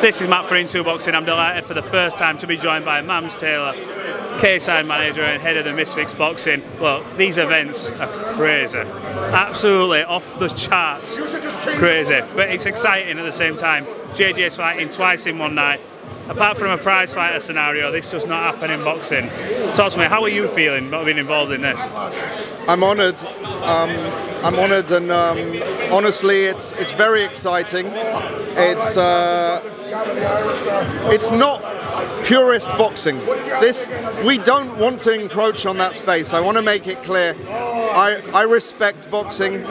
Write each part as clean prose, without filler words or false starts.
This is Matt for Into Boxing. I'm delighted for the first time to be joined by Mams Taylor, K-Side manager and head of the Misfits Boxing. Look, these events are crazy. Absolutely off the charts crazy. But it's exciting at the same time. JJ's fighting twice in one night. Apart from a prize fighter scenario, this does not happen in boxing. Talk to me, how are you feeling not being involved in this? I'm honoured. I'm honoured, and honestly, it's very exciting. It's not purist boxing. We don't want to encroach on that space. I want to make it clear. I respect boxing.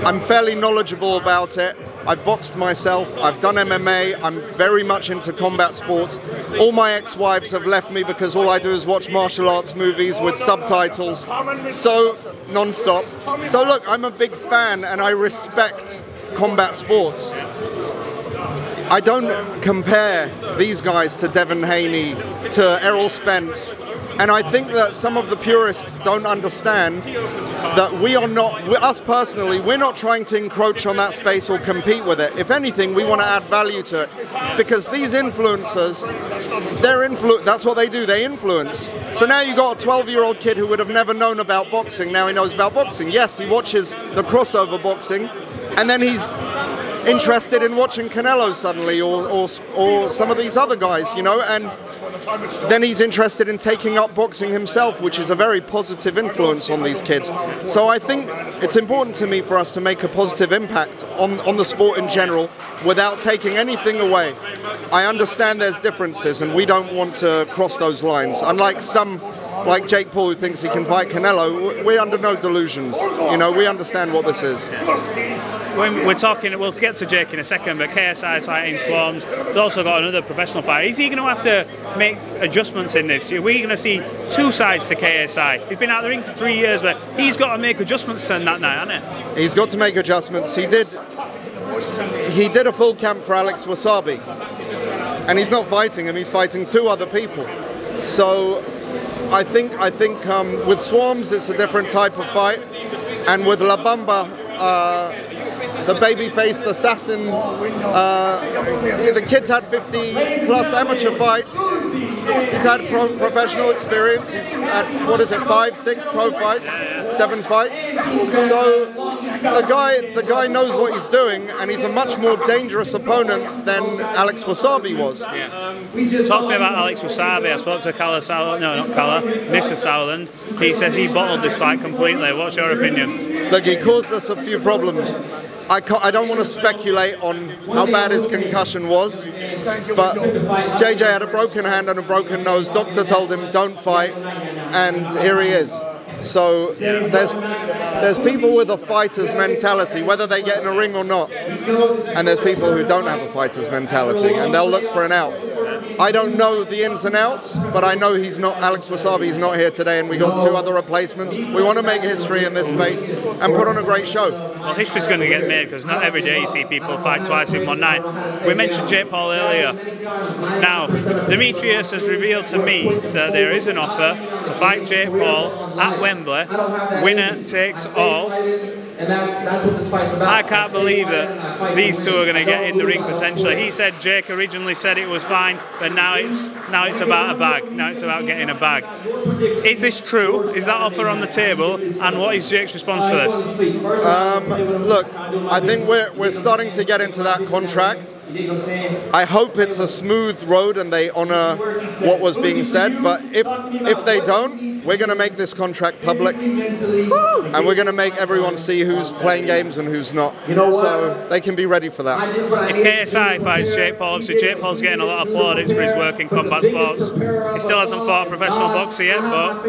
I'm fairly knowledgeable about it. I've boxed myself, I've done MMA, I'm very much into combat sports. All my ex-wives have left me because all I do is watch martial arts movies with subtitles, so non-stop. So look, I'm a big fan and I respect combat sports. I don't compare these guys to Devin Haney, to Errol Spence, and I think that some of the purists don't understand that we are not, us personally, we're not trying to encroach on that space or compete with it. If anything, we want to add value to it. Because these influencers, that's what they do, they influence. So now you've got a 12-year-old kid who would have never known about boxing, now he knows about boxing. Yes, he watches the crossover boxing, and then he's interested in watching Canelo suddenly, or some of these other guys, you know, and then he's interested in taking up boxing himself, which is a very positive influence on these kids. So I think it's important to me for us to make a positive impact on the sport in general without taking anything away. I understand there's differences and we don't want to cross those lines. Unlike some, like Jake Paul, who thinks he can fight Canelo, we're under no delusions. You know, we understand what this is. When we're talking, we'll get to Jake in a second, but KSI is fighting Swarms. He's also got another professional fighter. Is he going to have to make adjustments in this? Are we going to see two sides to KSI? He's been out of the ring for 3 years, but he's got to make adjustments in that night, hasn't he? He's got to make adjustments. He did a full camp for Alex Wasabi, and he's not fighting him. He's fighting two other people. So I think with Swarms it's a different type of fight, and with La Bamba, the baby-faced assassin, the kid's had 50 plus amateur fights. He's had professional experience. He's had, 5, 6 pro fights, 7 fights. So the guy knows what he's doing, and he's a much more dangerous opponent than Alex Wasabi was. Yeah. Talk to me about Alex Wasabi. I spoke to Nissa Sauerland. He said he bottled this fight completely. What's your opinion? Look, he caused us a few problems. I don't want to speculate on how bad his concussion was, but JJ had a broken hand and a broken nose. Doctor told him don't fight, and here he is. So there's people with a fighter's mentality, whether they get in a ring or not, and there's people who don't have a fighter's mentality, and they'll look for an out. I don't know the ins and outs, but I know Alex Wasabi is not here today, and we got 2 other replacements. We want to make history in this space and put on a great show. Well, history's going to get made because not every day you see people fight twice in one night. We mentioned Jake Paul earlier. Now, Demetrius has revealed to me that there is an offer to fight Jake Paul at Wembley. Winner takes all. And that's what this fight's about. I can't believe that these two are going to get in the ring potentially. He said Jake originally said it was fine, but now it's about a bag. Now it's about getting a bag. Is this true? Is that offer on the table? And what is Jake's response to this? Look, I think we're starting to get into that contract. I hope it's a smooth road and they honour what was being said, but if they don't, we're going to make this contract public and we're going to make everyone see who's playing games and who's not, so they can be ready for that. If KSI fights Jake Paul, obviously Jake Paul's getting a lot of plaudits for his work in combat sports. He still hasn't fought a professional boxer yet, but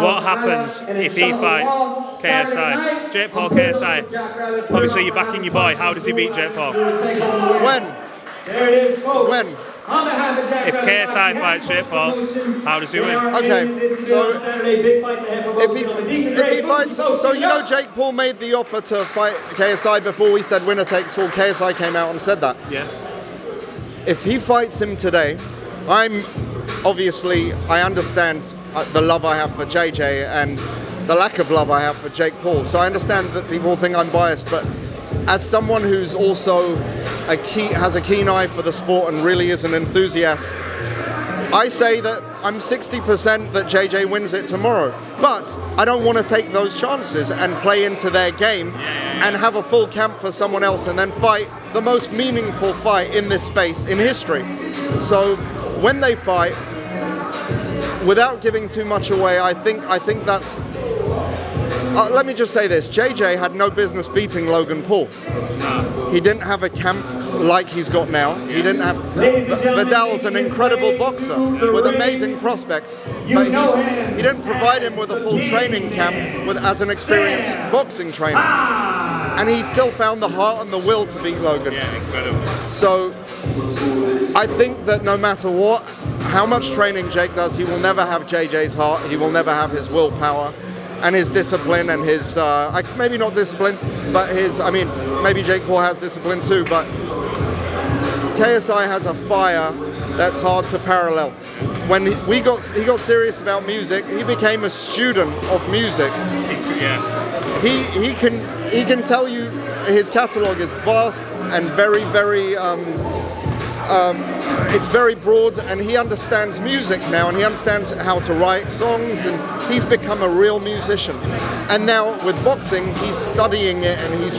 what happens if he fights KSI? Jake Paul, KSI. Obviously you're backing your boy. How does he beat Jake Paul? When? If KSI fights Jake Paul, how does he win? Okay, so if he fights, so you know Jake Paul made the offer to fight KSI before we said winner takes all. KSI came out and said that. Yeah. If he fights him today, I understand the love I have for JJ and the lack of love I have for Jake Paul. So I understand that people think I'm biased, but as someone who's also has a keen eye for the sport and really is an enthusiast, I say that I'm 60% that JJ wins it tomorrow. But I don't want to take those chances and play into their game and have a full camp for someone else and then fight the most meaningful fight in this space in history. So when they fight, without giving too much away, I think that's... let me just say this, JJ had no business beating Logan Paul. He didn't have a camp like he's got now. He didn't have... Vidal's an incredible boxer with amazing prospects, but he didn't provide him with a full training camp as an experienced boxing trainer. And he still found the heart and the will to beat Logan. Yeah, incredible. So I think that no matter what, how much training Jake does, he will never have JJ's heart, he will never have his willpower and his discipline and his, maybe not discipline, but his, I mean, maybe Jake Paul has discipline too, but KSI has a fire that's hard to parallel. When he got serious about music, he became a student of music. Yeah. He can tell you his catalog is vast and very, very, it's very broad, and he understands music now, and he understands how to write songs, and he's become a real musician. And now with boxing, he's studying it, and he's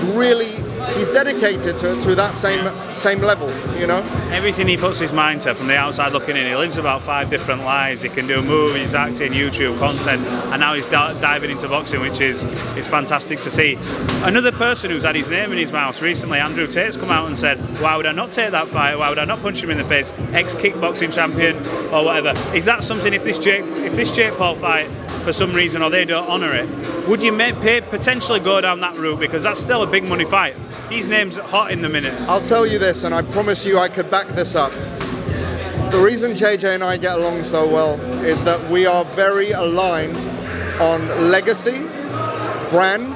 dedicated to that same level, you know? Everything he puts his mind to from the outside looking in, he lives about 5 different lives. He can do movies, acting, YouTube content, and now he's diving into boxing, which is fantastic to see. Another person who's had his name in his mouth recently, Andrew Tate's come out and said, why would I not take that fight? Why would I not punch him in the face? Ex-kickboxing champion or whatever. Is that something, if this Jake Paul fight, for some reason, or they don't honour it, would you potentially go down that route? Because that's still a big money fight. His name's hot in the minute. I'll tell you this, and I promise you I could back this up. The reason JJ and I get along so well is that we are very aligned on legacy, brand,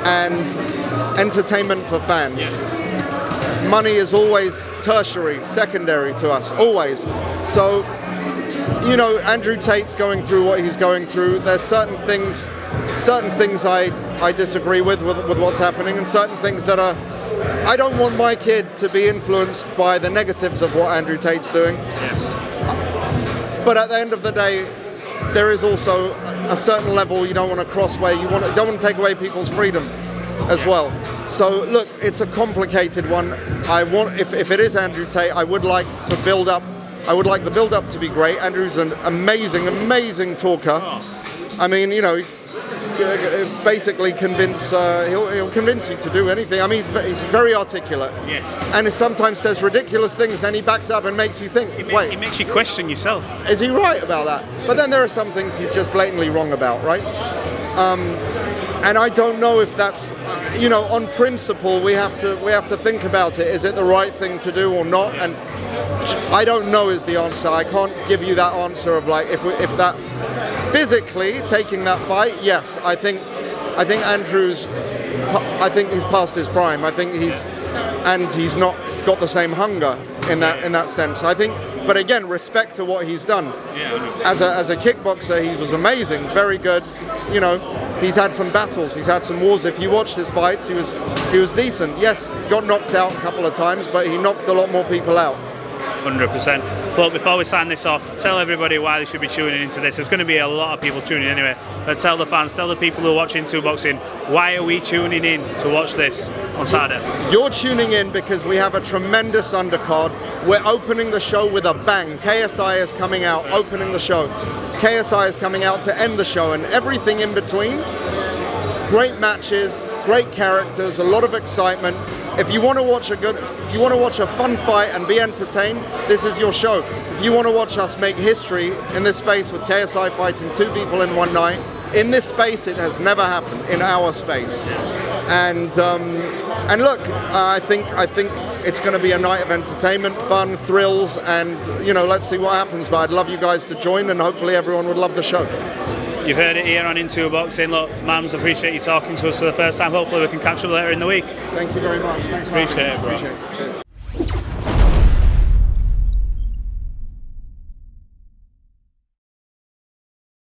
and entertainment for fans. Yes. Money is always tertiary, secondary to us, always. So, you know, Andrew Tate's going through what he's going through. There's certain things I disagree with what's happening, and certain things that are... I don't want my kid to be influenced by the negatives of what Andrew Tate's doing. Yes. But at the end of the day, there is also a certain level you don't want to cross where you don't want to take away people's freedom as well. So look, it's a complicated one. If it is Andrew Tate, I would like to build up. I would like the build-up to be great. Andrew's an amazing talker. I mean, you know, basically he'll convince you to do anything. I mean, he's very articulate. Yes. And he sometimes says ridiculous things, then he backs up and makes you think, wait. He makes you question yourself. Is he right about that? But then there are some things he's just blatantly wrong about, right? And I don't know if that's, you know, on principle, we have to think about it. Is it the right thing to do or not? And I don't know is the answer. I can't give you that answer of like if that physically taking that fight. Yes, I think Andrew's. I think he's past his prime. I think he's not got the same hunger in that sense. I think, but again, respect to what he's done. Yeah. As a kickboxer, he was amazing, very good. You know, he's had some battles, he's had some wars. If you watched his fights, he was decent. Yes, got knocked out a couple of times, but he knocked a lot more people out. 100%. But before we sign this off, tell everybody why they should be tuning into this. There's going to be a lot of people tuning in anyway. But tell the fans, tell the people who are watching Two Boxing, why are we tuning in to watch this on Saturday? You're tuning in because we have a tremendous undercard. We're opening the show with a bang. KSI is coming out, opening the show. KSI is coming out to end the show, and everything in between. Great matches, great characters, a lot of excitement. If you want to watch a fun fight and be entertained, this is your show. If you want to watch us make history in this space with KSI fighting 2 people in one night, in this space it has never happened in our space. And look, I think it's going to be a night of entertainment, fun, thrills, and you know, let's see what happens. But I'd love you guys to join, and hopefully everyone would love the show. You've heard it here on Into Boxing. Look, Mams, appreciate you talking to us for the first time. Hopefully we can catch up later in the week. Thank you very much. Thanks for appreciate it, bro. Appreciate it.